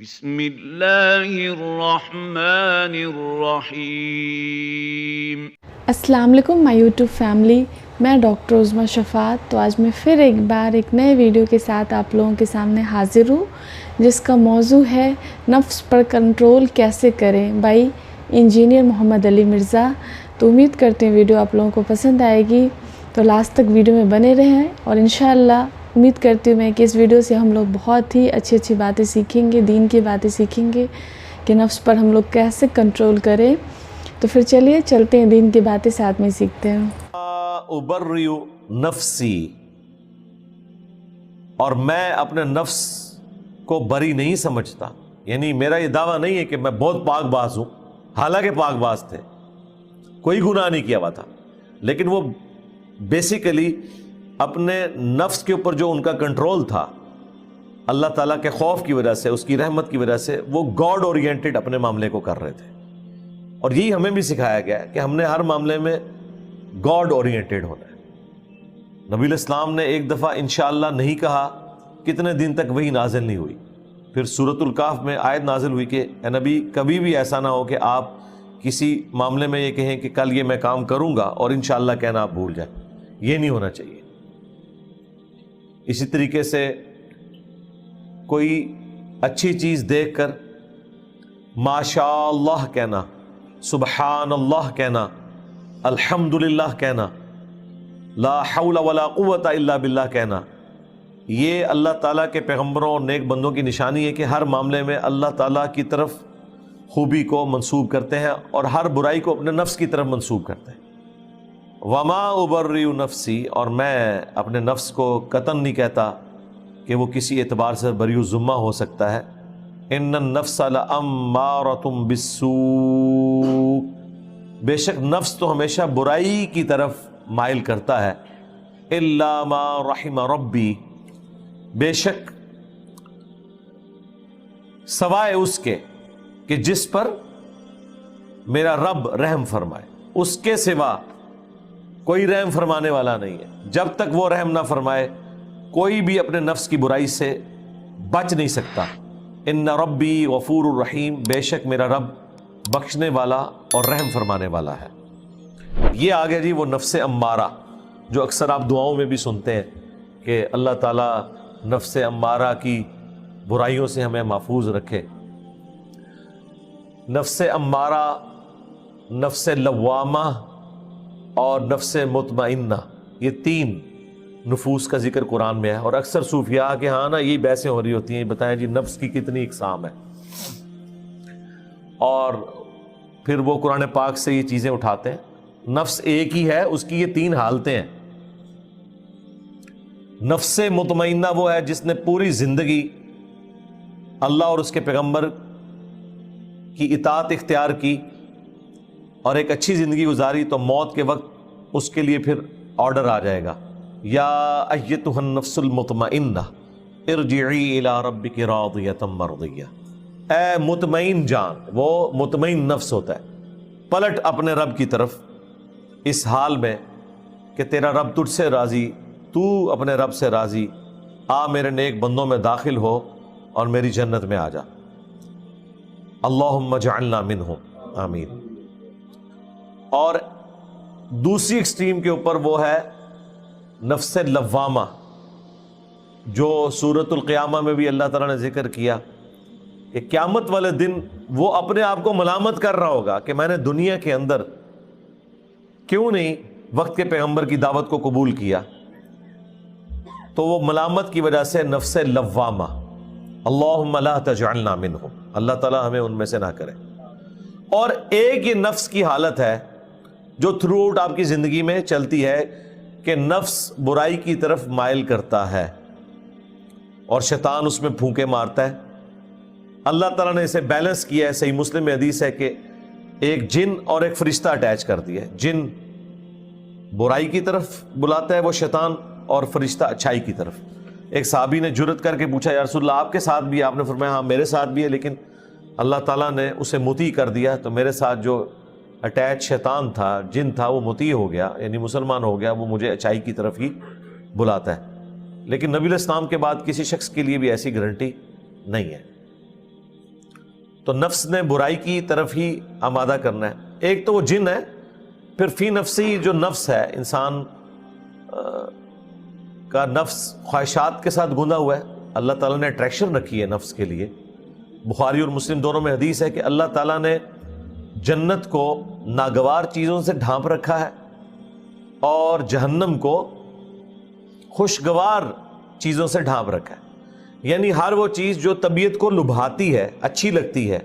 بسم اللہ الرحمن الرحیم۔ السلام علیکم مائی یوٹیوب فیملی، میں ڈاکٹر عظمیٰ شفاعت۔ تو آج میں پھر ایک بار ایک نئے ویڈیو کے ساتھ آپ لوگوں کے سامنے حاضر ہوں، جس کا موضوع ہے نفس پر کنٹرول کیسے کریں، بائی انجینئر محمد علی مرزا۔ تو امید کرتے ہیں ویڈیو آپ لوگوں کو پسند آئے گی، تو لاسٹ تک ویڈیو میں بنے رہیں، اور انشاءاللہ امید کرتی ہوں میں کہ اس ویڈیو سے ہم لوگ بہت ہی اچھی باتیں سیکھیں گے، دین کی باتیں سیکھیں گے کہ نفس پر ہم لوگ کیسے کنٹرول کریں۔ تو پھر چلیے چلتے ہیں، دین کی باتیں ساتھ میں سیکھتے ہیں۔ ابرئ نفسی، اور میں اپنے نفس کو بری نہیں سمجھتا، یعنی میرا یہ دعویٰ نہیں ہے کہ میں بہت پاک باز ہوں، حالانکہ پاک باز تھے، کوئی گناہ نہیں کیا ہوا تھا، لیکن وہ بیسیکلی اپنے نفس کے اوپر جو ان کا کنٹرول تھا اللہ تعالیٰ کے خوف کی وجہ سے، اس کی رحمت کی وجہ سے، وہ گاڈ اورینٹڈ اپنے معاملے کو کر رہے تھے۔ اور یہی ہمیں بھی سکھایا گیا ہے کہ ہم نے ہر معاملے میں گاڈ اورینٹڈ ہونا ہے۔ نبی الاسلام نے ایک دفعہ انشاءاللہ نہیں کہا، کتنے دن تک وہی نازل نہیں ہوئی۔ پھر سورۃ الکہف میں آیت نازل ہوئی کہ اے نبی، کبھی بھی ایسا نہ ہو کہ آپ کسی معاملے میں یہ کہیں کہ کل یہ میں کام کروں گا اور انشاءاللہ کہنا آپ بھول جائیں، یہ نہیں ہونا چاہیے۔ اسی طریقے سے کوئی اچھی چیز دیکھ کر ماشاء اللہ کہنا، سبحان اللہ کہنا، الحمدللہ کہنا، لا حول ولا قوت الا باللہ کہنا، یہ اللہ تعالیٰ کے پیغمبروں اور نیک بندوں کی نشانی ہے کہ ہر معاملے میں اللہ تعالیٰ کی طرف خوبی کو منسوب کرتے ہیں اور ہر برائی کو اپنے نفس کی طرف منسوب کرتے ہیں۔ وما ابرئ نفسی، اور میں اپنے نفس کو قطعاً نہیں کہتا کہ وہ کسی اعتبار سے بری الذمہ ہو سکتا ہے۔ ان النفس لامارۃ بالسوء، بے شک نفس تو ہمیشہ برائی کی طرف مائل کرتا ہے۔ الا ما رحم ربی، بے شک سوائے اس کے کہ جس پر میرا رب رحم فرمائے، اس کے سوا کوئی رحم فرمانے والا نہیں ہے۔ جب تک وہ رحم نہ فرمائے کوئی بھی اپنے نفس کی برائی سے بچ نہیں سکتا۔ ان ربی غفور الرحیم، بے شک میرا رب بخشنے والا اور رحم فرمانے والا ہے۔ یہ آگے جی وہ نفس امارہ جو اکثر آپ دعاؤں میں بھی سنتے ہیں کہ اللہ تعالیٰ نفس امارہ کی برائیوں سے ہمیں محفوظ رکھے۔ نفس امارہ، نفس لوامہ اور نفس مطمئنہ، یہ تین نفوس کا ذکر قرآن میں ہے، اور اکثر صوفیاء کے ہاں نا یہی بحثیں ہو رہی ہوتی ہیں، بتائیں جی نفس کی کتنی اقسام ہے، اور پھر وہ قرآن پاک سے یہ چیزیں اٹھاتے ہیں۔ نفس ایک ہی ہے، اس کی یہ تین حالتیں ہیں۔ نفس مطمئنہ وہ ہے جس نے پوری زندگی اللہ اور اس کے پیغمبر کی اطاعت اختیار کی اور ایک اچھی زندگی گزاری، تو موت کے وقت اس کے لیے پھر آرڈر آ جائے گا، یا ایتھا النفس المطمئنہ ارجعی الی ربک راضیۃ مرضیہ، اے مطمئن جان، وہ مطمئن نفس ہوتا ہے، پلٹ اپنے رب کی طرف اس حال میں کہ تیرا رب تجھ سے راضی، تو اپنے رب سے راضی، آ میرے نیک بندوں میں داخل ہو اور میری جنت میں آ جا، اللہم اجعلنا منہم، آمین۔ اور دوسری ایکسٹریم کے اوپر وہ ہے نفس لوامہ، جو سورۃ القیامہ میں بھی اللہ تعالیٰ نے ذکر کیا کہ قیامت والے دن وہ اپنے آپ کو ملامت کر رہا ہوگا کہ میں نے دنیا کے اندر کیوں نہیں وقت کے پیغمبر کی دعوت کو قبول کیا، تو وہ ملامت کی وجہ سے نفس لوامہ، اللہم لا تجعلنا منہم، اللہ تعالیٰ ہمیں ان میں سے نہ کرے۔ اور ایک یہ نفس کی حالت ہے جو تھرو آؤٹ آپ کی زندگی میں چلتی ہے کہ نفس برائی کی طرف مائل کرتا ہے اور شیطان اس میں پھونکے مارتا ہے۔ اللہ تعالیٰ نے اسے بیلنس کیا ہے، صحیح مسلم میں حدیث ہے کہ ایک جن اور ایک فرشتہ اٹیچ کر دیا ہے، جن برائی کی طرف بلاتا ہے وہ شیطان، اور فرشتہ اچھائی کی طرف۔ ایک صحابی نے جرت کر کے پوچھا یا رسول اللہ آپ کے ساتھ بھی ہے؟ آپ نے فرمایا ہاں میرے ساتھ بھی ہے، لیکن اللہ تعالیٰ نے اسے مطیع کر دیا، تو میرے ساتھ جو اٹیچ شیطان تھا، جن تھا، وہ مطیع ہو گیا، یعنی مسلمان ہو گیا، وہ مجھے اچائی کی طرف ہی بلاتا ہے۔ لیکن نبی علیہ السلام کے بعد کسی شخص کے لیے بھی ایسی گارنٹی نہیں ہے۔ تو نفس نے برائی کی طرف ہی آمادہ کرنا ہے. ایک تو وہ جن ہے, پھر فی نفسی جو نفس ہے, انسان کا نفس خواہشات کے ساتھ گندا ہوا ہے. اللہ تعالیٰ نے اٹریکشن رکھی ہے نفس کے لیے. بخاری اور مسلم دونوں میں حدیث ہے کہ اللہ تعالیٰ نے جنت کو ناگوار چیزوں سے ڈھانپ رکھا ہے اور جہنم کو خوشگوار چیزوں سے ڈھانپ رکھا ہے. یعنی ہر وہ چیز جو طبیعت کو لبھاتی ہے, اچھی لگتی ہے,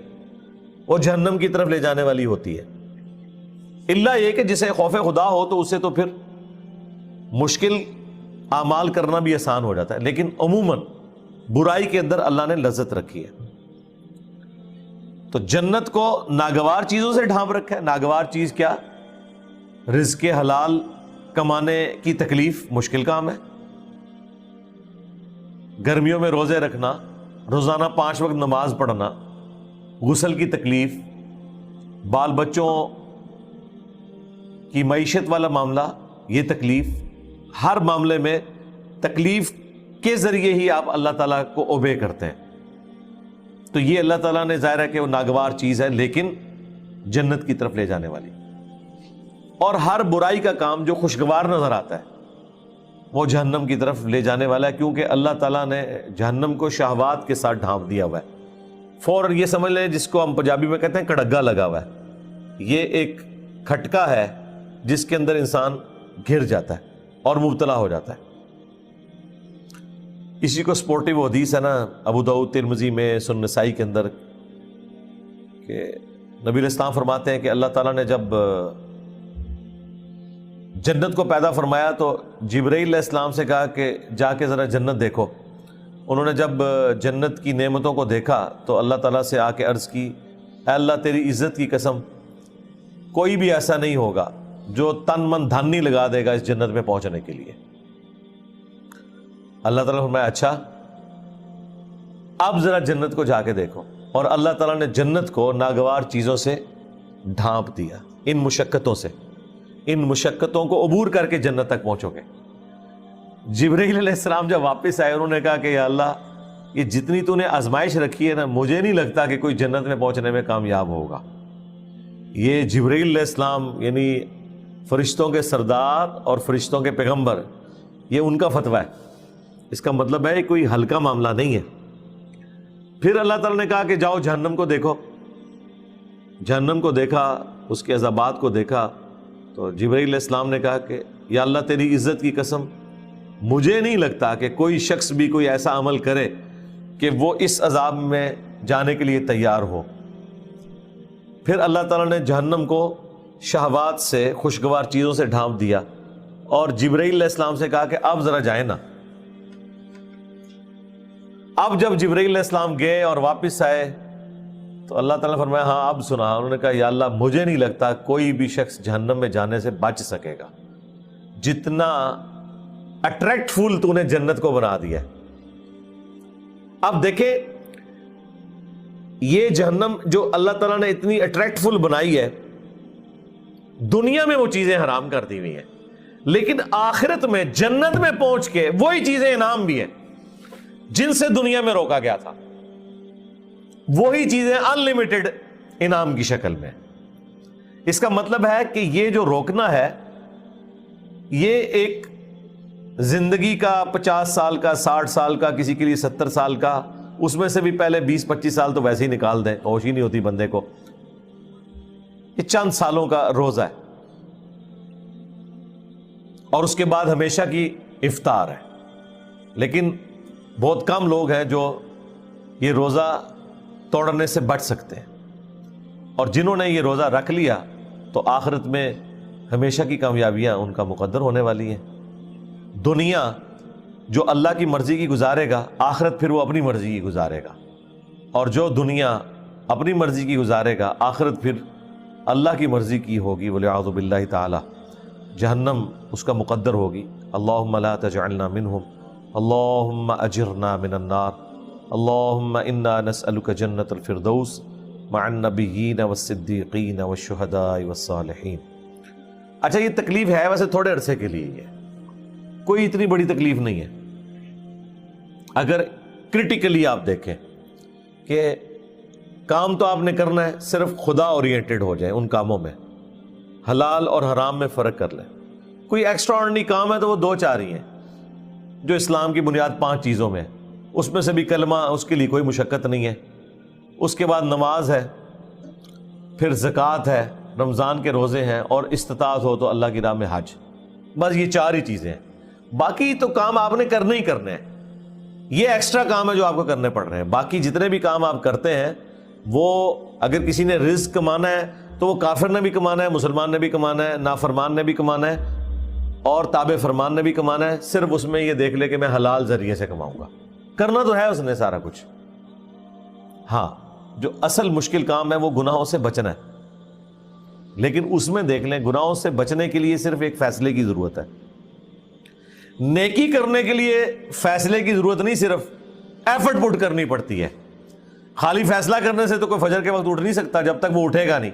وہ جہنم کی طرف لے جانے والی ہوتی ہے. الا یہ کہ جسے خوف خدا ہو تو اسے تو پھر مشکل اعمال کرنا بھی آسان ہو جاتا ہے, لیکن عموماً برائی کے اندر اللہ نے لذت رکھی ہے. تو جنت کو ناگوار چیزوں سے ڈھانپ رکھا ہے. ناگوار چیز کیا؟ رزق حلال کمانے کی تکلیف مشکل کام ہے. گرمیوں میں روزے رکھنا, روزانہ 5 وقت نماز پڑھنا, غسل کی تکلیف, بال بچوں کی معیشت والا معاملہ, یہ تکلیف, ہر معاملے میں تکلیف کے ذریعے ہی آپ اللہ تعالیٰ کو اوبے کرتے ہیں. تو یہ اللہ تعالیٰ نے ظاہر ہے کہ وہ ناگوار چیز ہے لیکن جنت کی طرف لے جانے والی. اور ہر برائی کا کام جو خوشگوار نظر آتا ہے وہ جہنم کی طرف لے جانے والا ہے, کیونکہ اللہ تعالیٰ نے جہنم کو شہوات کے ساتھ ڈھانپ دیا ہوا ہے. فوراً یہ سمجھ لیں, جس کو ہم پنجابی میں کہتے ہیں کڑگا لگا ہوا ہے. یہ ایک کھٹکا ہے جس کے اندر انسان گر جاتا ہے اور مبتلا ہو جاتا ہے. اسی کو سپورٹیو حدیث ہے نا ابو داؤد, ترمذی میں, سنن نسائی کے اندر, کہ نبی علیہ السلام فرماتے ہیں کہ اللہ تعالیٰ نے جب جنت کو پیدا فرمایا تو جبرائیل علیہ السلام سے کہا کہ جا کے ذرا جنت دیکھو. انہوں نے جب جنت کی نعمتوں کو دیکھا تو اللہ تعالیٰ سے آ کے عرض کی, اے اللہ تیری عزت کی قسم, کوئی بھی ایسا نہیں ہوگا جو تن من دھن نہیں لگا دے گا اس جنت میں پہنچنے کے لیے. اللہ تعالیٰ نے فرمایا اچھا اب ذرا جنت کو جا کے دیکھو. اور اللہ تعالیٰ نے جنت کو ناگوار چیزوں سے ڈھانپ دیا. ان مشقتوں سے, ان مشقتوں کو عبور کر کے جنت تک پہنچو گے. جبرائیل علیہ السلام جب واپس آئے انہوں نے کہا کہ یا اللہ یہ جتنی تو نے آزمائش رکھی ہے نا, مجھے نہیں لگتا کہ کوئی جنت میں پہنچنے میں کامیاب ہوگا. یہ جبرائیل علیہ السلام یعنی فرشتوں کے سردار اور فرشتوں کے پیغمبر, یہ ان کا فتویٰ ہے. اس کا مطلب ہے کوئی ہلکا معاملہ نہیں ہے. پھر اللہ تعالیٰ نے کہا کہ جاؤ جہنم کو دیکھو. جہنم کو دیکھا, اس کے عذابات کو دیکھا, تو جبرائیل علیہ السلام نے کہا کہ یا اللہ تیری عزت کی قسم, مجھے نہیں لگتا کہ کوئی شخص بھی کوئی ایسا عمل کرے کہ وہ اس عذاب میں جانے کے لیے تیار ہو. پھر اللہ تعالیٰ نے جہنم کو شہوات سے, خوشگوار چیزوں سے ڈھانپ دیا اور جبرائیل علیہ السلام سے کہا کہ اب ذرا جائیں نا. اب جب جبرائیل علیہ السلام گئے اور واپس آئے تو اللہ تعالیٰ نے فرمایا ہاں اب سنا. انہوں نے کہا یا اللہ مجھے نہیں لگتا کوئی بھی شخص جہنم میں جانے سے بچ سکے گا, جتنا اٹریکٹ فل تو نے جنت کو بنا دیا. اب دیکھیں یہ جہنم جو اللہ تعالیٰ نے اتنی اٹریکٹ فل بنائی ہے, دنیا میں وہ چیزیں حرام کر دی ہوئی ہیں, لیکن آخرت میں جنت میں پہنچ کے وہی چیزیں انعام بھی ہیں جن سے دنیا میں روکا گیا تھا. وہی چیزیں انلمیٹڈ انعام کی شکل میں. اس کا مطلب ہے کہ یہ جو روکنا ہے یہ ایک زندگی کا 50 سال کا, 60 سال کا, کسی کے لیے 70 سال کا, اس میں سے بھی پہلے 20-25 سال تو ویسے ہی نکال دیں, ہوش ہی نہیں ہوتی بندے کو. یہ چند سالوں کا روزہ ہے اور اس کے بعد ہمیشہ کی افطار ہے. لیکن بہت کم لوگ ہیں جو یہ روزہ توڑنے سے بچ سکتے ہیں, اور جنہوں نے یہ روزہ رکھ لیا تو آخرت میں ہمیشہ کی کامیابیاں ان کا مقدر ہونے والی ہیں. دنیا جو اللہ کی مرضی کی گزارے گا, آخرت پھر وہ اپنی مرضی کی گزارے گا, اور جو دنیا اپنی مرضی کی گزارے گا آخرت پھر اللہ کی مرضی کی ہوگی. والعیاذ باللہ تعالی جہنم اس کا مقدر ہوگی. اللہم لا تجعلنا منہم, اللہم اجرنا من النار, اللہم انا نسألک جنت الفردوس مع النبیین والصدیقین والشہداء والصالحین. اچھا یہ تکلیف ہے ویسے تھوڑے عرصے کے لیے, یہ کوئی اتنی بڑی تکلیف نہیں ہے. اگر کرٹیکلی آپ دیکھیں کہ کام تو آپ نے کرنا ہے، صرف خدا اورینٹڈ ہو جائیں ان کاموں میں، حلال اور حرام میں فرق کر لیں۔ کوئی ایکسٹرا آرڈنری کام ہے تو وہ 2-4 ہی ہیں جو اسلام کی بنیاد 5 چیزوں میں ہے، اس میں سے بھی کلمہ، اس کے لیے کوئی مشقت نہیں ہے، اس کے بعد نماز ہے، پھر زکوٰۃ ہے، رمضان کے روزے ہیں، اور استطاعت ہو تو اللہ کی راہ میں حج۔ بس یہ 4 ہی چیزیں ہیں، باقی تو کام آپ نے کرنے ہی کرنے ہیں، یہ ایکسٹرا کام ہے جو آپ کو کرنے پڑ رہے ہیں۔ باقی جتنے بھی کام آپ کرتے ہیں وہ اگر کسی نے رزق کمانا ہے تو وہ کافر نے بھی کمانا ہے، مسلمان نے بھی کمانا ہے، نافرمان نے بھی کمانا ہے، اور تابع فرمان نے بھی کمانا ہے، صرف اس میں یہ دیکھ لے کہ میں حلال ذریعے سے کماؤں گا۔ کرنا تو ہے اس نے سارا کچھ، ہاں جو اصل مشکل کام ہے وہ گناہوں سے بچنا ہے، لیکن اس میں دیکھ لیں گناہوں سے بچنے کے لیے صرف ایک فیصلے کی ضرورت ہے۔ نیکی کرنے کے لیے فیصلے کی ضرورت نہیں، صرف ایفرٹ پٹ کرنی پڑتی ہے۔ خالی فیصلہ کرنے سے تو کوئی فجر کے وقت اٹھ نہیں سکتا جب تک وہ اٹھے گا نہیں،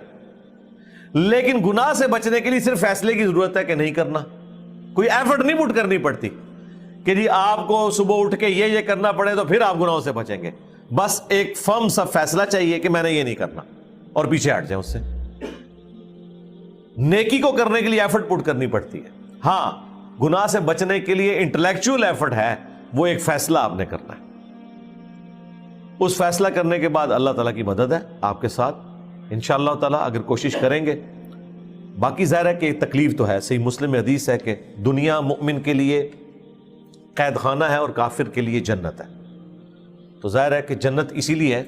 لیکن گناہ سے بچنے کے لیے صرف فیصلے کی ضرورت ہے کہ نہیں کرنا، کوئی ایفرٹ نہیں پٹ کرنی پڑتی کہ جی آپ کو صبح اٹھ کے یہ کرنا پڑے تو پھر آپ گناہوں سے بچیں گے۔ بس ایک فرم سا فیصلہ چاہیے کہ میں نے یہ نہیں کرنا، اور پیچھے ہٹ جائیں اس سے۔ نیکی کو کرنے کے لیے ایفرٹ پٹ کرنی پڑتی ہے، ہاں گناہ سے بچنے کے لیے انٹلیکچوئل ایفرٹ ہے، وہ ایک فیصلہ آپ نے کرنا ہے۔ اس فیصلہ کرنے کے بعد اللہ تعالیٰ کی مدد ہے آپ کے ساتھ انشاءاللہ تعالیٰ، اگر کوشش کریں گے۔ باقی ظاہر ہے کہ تکلیف تو ہے، صحیح مسلم میں حدیث ہے کہ دنیا مومن کے لیے قید خانہ ہے اور کافر کے لیے جنت ہے۔ تو ظاہر ہے کہ جنت اسی لیے ہے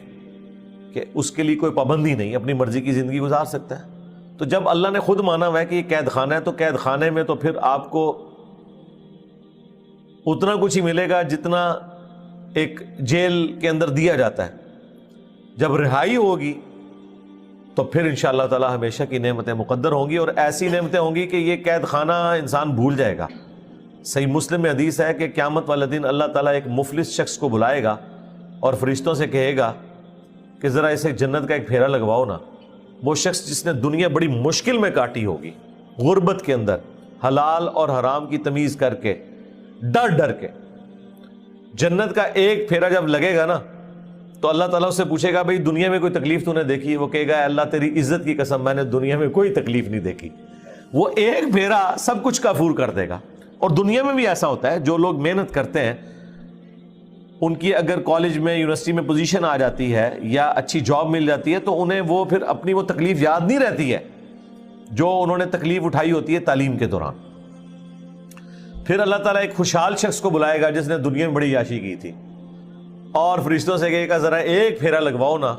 کہ اس کے لیے کوئی پابندی نہیں، اپنی مرضی کی زندگی گزار سکتا ہے۔ تو جب اللہ نے خود مانا ہوا ہے کہ یہ قید خانہ ہے، تو قید خانے میں تو پھر آپ کو اتنا کچھ ہی ملے گا جتنا ایک جیل کے اندر دیا جاتا ہے۔ جب رہائی ہوگی تو پھر انشاءاللہ تعالی ہمیشہ کی نعمتیں مقدر ہوں گی، اور ایسی نعمتیں ہوں گی کہ یہ قید خانہ انسان بھول جائے گا۔ صحیح مسلم میں حدیث ہے کہ قیامت والے دن اللہ تعالیٰ ایک مفلس شخص کو بلائے گا اور فرشتوں سے کہے گا کہ ذرا اسے جنت کا ایک پھیرا لگواؤ نا۔ وہ شخص جس نے دنیا بڑی مشکل میں کاٹی ہوگی، غربت کے اندر، حلال اور حرام کی تمیز کر کے، ڈر کے، جنت کا ایک پھیرا جب لگے گا نا تو اللہ تعالیٰ اس سے پوچھے گا بھئی دنیا میں کوئی تکلیف تو نے دیکھی؟ وہ کہے گا اللہ تیری عزت کی قسم میں نے دنیا میں کوئی تکلیف نہیں دیکھی۔ وہ ایک پھیرا سب کچھ کافور کر دے گا۔ اور دنیا میں بھی ایسا ہوتا ہے، جو لوگ محنت کرتے ہیں ان کی اگر کالج میں، یونیورسٹی میں پوزیشن آ جاتی ہے یا اچھی جاب مل جاتی ہے تو انہیں وہ پھر اپنی وہ تکلیف یاد نہیں رہتی ہے جو انہوں نے تکلیف اٹھائی ہوتی ہے تعلیم کے دوران۔ پھر اللہ تعالیٰ ایک خوشحال شخص کو بلائے گا جس نے دنیا میں بڑی عیاشی کی تھی، اور فرشتوں سے کہے گا ذرا ایک پھیرا لگواؤ نا،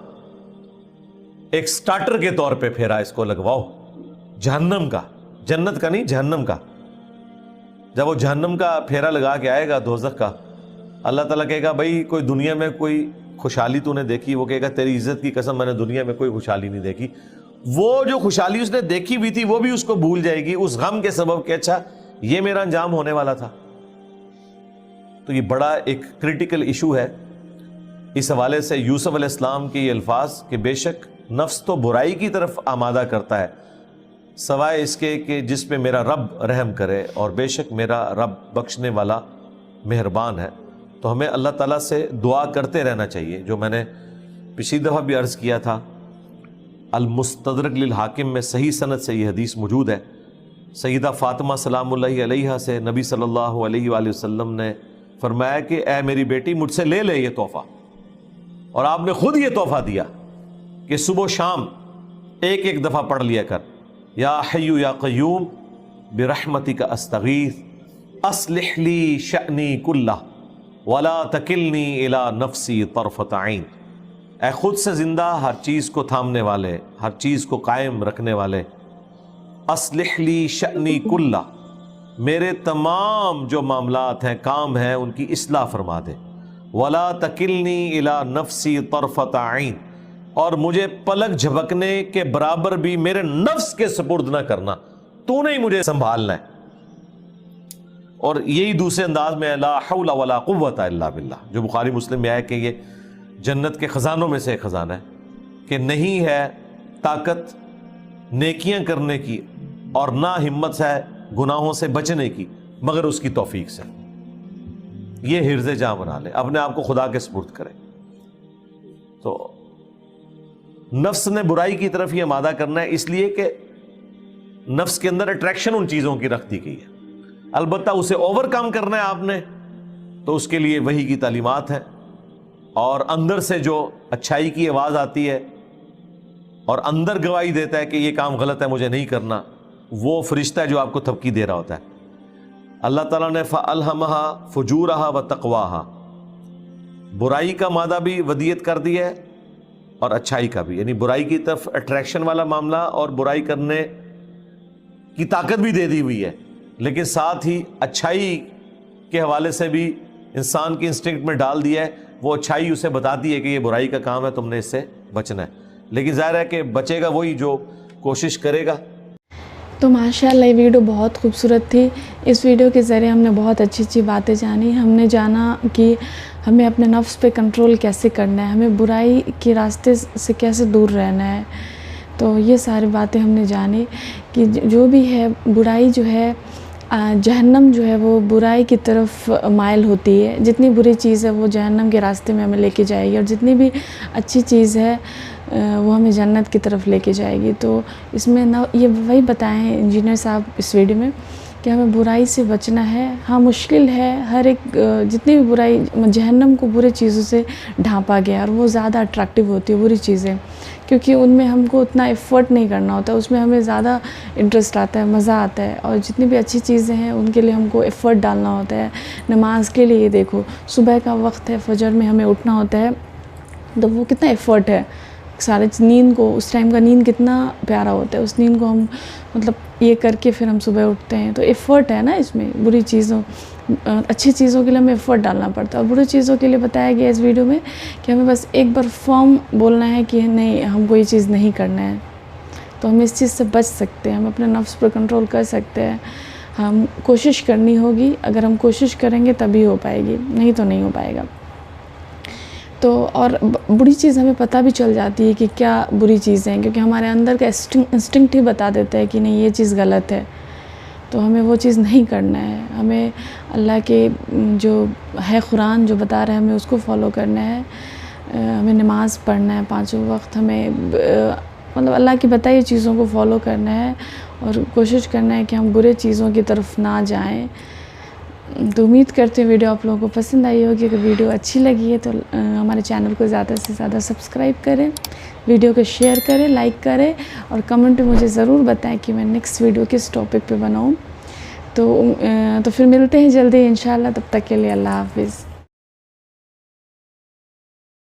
ایک سٹارٹر کے طور پہ پھیرا اس کو لگواؤ جہنم کا، جنت کا نہیں جہنم کا۔ جب وہ جہنم کا پھیرا لگا کے آئے گا دوزخ کا، اللہ تعالیٰ کہے گا بھائی کوئی دنیا میں کوئی خوشحالی تو نے دیکھی؟ وہ کہے گا تیری عزت کی قسم میں نے دنیا میں کوئی خوشحالی نہیں دیکھی۔ وہ جو خوشحالی اس نے دیکھی ہوئی تھی وہ بھی اس کو بھول جائے گی اس غم کے سبب کہ اچھا یہ میرا انجام ہونے والا تھا۔ تو یہ بڑا ایک کریٹیکل ایشو ہے۔ اس حوالے سے یوسف علیہ السلام کے یہ الفاظ کہ بے شک نفس تو برائی کی طرف آمادہ کرتا ہے سوائے اس کے کہ جس پہ میرا رب رحم کرے، اور بے شک میرا رب بخشنے والا مہربان ہے۔ تو ہمیں اللہ تعالیٰ سے دعا کرتے رہنا چاہیے، جو میں نے پچھلی دفعہ بھی عرض کیا تھا۔ المستدرک للحاکم میں صحیح سند سے یہ حدیث موجود ہے، سیدہ فاطمہ سلام اللہ علیہا سے نبی صلی اللہ علیہ وآلہ وسلم نے فرمایا کہ اے میری بیٹی مجھ سے لے لے یہ تحفہ، اور آپ نے خود یہ تحفہ دیا کہ صبح و شام ایک ایک دفعہ پڑھ لیا کر، یا حی یا قیوم برحمتک استغیث اصلح لی شأنی کلہ ولا تکلنی الی نفسی طرفۃ عین۔ اے خود سے زندہ، ہر چیز کو تھامنے والے، ہر چیز کو قائم رکھنے والے، اصلح لی شأنی کلہ، میرے تمام جو معاملات ہیں، کام ہیں، ان کی اصلاح فرما دے، ولا تکلنی الی نفسی طرفۃ عین، اور مجھے پلک جھپکنے کے برابر بھی میرے نفس کے سپرد نہ کرنا، تو نے ہی مجھے سنبھالنا ہے۔ اور یہی دوسرے انداز میں لا حول ولا قوت الا باللہ، جو بخاری مسلم میں ہے کہ یہ جنت کے خزانوں میں سے ایک خزانہ ہے کہ نہیں ہے طاقت نیکیاں کرنے کی اور نہ ہمت ہے گناہوں سے بچنے کی مگر اس کی توفیق سے۔ یہ حرز جاں بنا لے، اپنے آپ کو خدا کے سپرد کرے۔ تو نفس نے برائی کی طرف یہ آمادہ کرنا ہے، اس لیے کہ نفس کے اندر اٹریکشن ان چیزوں کی رکھ دی گئی ہے۔ البتہ اسے اوور کم کرنا ہے آپ نے، تو اس کے لیے وحی کی تعلیمات ہیں، اور اندر سے جو اچھائی کی آواز آتی ہے اور اندر گواہی دیتا ہے کہ یہ کام غلط ہے، مجھے نہیں کرنا، وہ فرشتہ ہے جو آپ کو تھپکی دے رہا ہوتا ہے۔ اللہ تعالیٰ نے فَأَلْهَمَهَا فُجُورَهَا وَتَقْوَاهَا، برائی کا مادہ بھی ودیت کر دی ہے اور اچھائی کا بھی، یعنی برائی کی طرف اٹریکشن والا معاملہ اور برائی کرنے کی طاقت بھی دے دی ہوئی ہے، لیکن ساتھ ہی اچھائی کے حوالے سے بھی انسان کی انسٹنکٹ میں ڈال دیا ہے۔ وہ اچھائی اسے بتاتی ہے کہ یہ برائی کا کام ہے، تم نے اس سے بچنا ہے، لیکن ظاہر ہے کہ بچے گا وہی جو کوشش کرے گا۔ تو ماشاءاللہ یہ ویڈیو بہت خوبصورت تھی۔ اس ویڈیو کے ذریعے ہم نے بہت اچھی باتیں جانی۔ ہم نے جانا کہ ہمیں اپنے نفس پہ کنٹرول کیسے کرنا ہے، ہمیں برائی کے راستے سے کیسے دور رہنا ہے۔ تو یہ ساری باتیں ہم نے جانی کہ جو بھی ہے برائی جو ہے، جہنم جو ہے وہ برائی کی طرف مائل ہوتی ہے۔ جتنی بری چیز ہے وہ جہنم کے راستے میں ہمیں لے کے جائے گی، اور جتنی بھی اچھی چیز ہے وہ ہمیں جنت کی طرف لے کے جائے گی۔ تو اس میں یہ وہی بتائے ہیں انجینئر صاحب اس ویڈیو میں کہ ہمیں برائی سے بچنا ہے۔ ہاں مشکل ہے، ہر ایک جتنی بھی برائی، جہنم کو برے چیزوں سے ڈھانپا گیا، اور وہ زیادہ اٹریکٹیو ہوتی ہے بری چیزیں، کیونکہ ان میں ہم کو اتنا ایفرٹ نہیں کرنا ہوتا، اس میں ہمیں زیادہ انٹرسٹ آتا ہے، مزہ آتا ہے۔ اور جتنی بھی اچھی چیزیں ہیں ان کے لیے ہم کو ایفرٹ ڈالنا ہوتا ہے۔ نماز کے لیے دیکھو، صبح کا وقت ہے، فجر میں ہمیں اٹھنا ہوتا ہے، تو وہ کتنا ایفرٹ ہے۔ سارے نیند کو، اس ٹائم کا نیند کتنا پیارا ہوتا ہے، اس نیند کو ہم مطلب یہ کر کے پھر ہم صبح اٹھتے ہیں، تو ایفرٹ ہے نا اس میں۔ بری چیزوں، اچھی چیزوں کے لیے ہمیں ایفرٹ ڈالنا پڑتا ہے، اور بری چیزوں کے لیے بتایا گیا اس ویڈیو میں کہ ہمیں بس ایک بار فارم بولنا ہے کہ نہیں، ہم کو یہ چیز نہیں کرنا ہے، تو ہم اس چیز سے بچ سکتے ہیں، ہم اپنے نفس پر کنٹرول کر سکتے ہیں۔ ہم کوشش کرنی ہوگی، اگر ہم کوشش کریں گے تبھی ہو پائے گی، نہیں تو نہیں ہو پائے گا۔ تو اور بری چیز ہمیں پتہ بھی چل جاتی ہے کہ کیا بری چیزیں ہیں، کیونکہ ہمارے اندر کا انسٹنکٹ ہی بتا دیتا ہے کہ نہیں یہ چیز غلط ہے، تو ہمیں وہ چیز نہیں کرنا ہے۔ ہمیں اللہ کے جو ہے قرآن جو بتا رہا ہے ہمیں اس کو فالو کرنا ہے، ہمیں نماز پڑھنا ہے 5 وقت، ہمیں مطلب اللہ کی بتائی چیزوں کو فالو کرنا ہے، اور کوشش کرنا ہے کہ ہم برے چیزوں کی طرف نہ جائیں۔ تو امید کرتے ہیں ویڈیو آپ لوگوں کو پسند آئی ہوگی۔ اگر ویڈیو اچھی لگی ہے تو ہمارے چینل کو زیادہ سے زیادہ سبسکرائب کریں، ویڈیو کو شیئر کریں، لائک کریں، اور کمنٹ میں مجھے ضرور بتائیں کہ میں نیکسٹ ویڈیو کس ٹاپک پہ بناؤں۔ تو پھر ملتے ہیں جلدی انشاءاللہ، تب تک کے لیے اللہ حافظ۔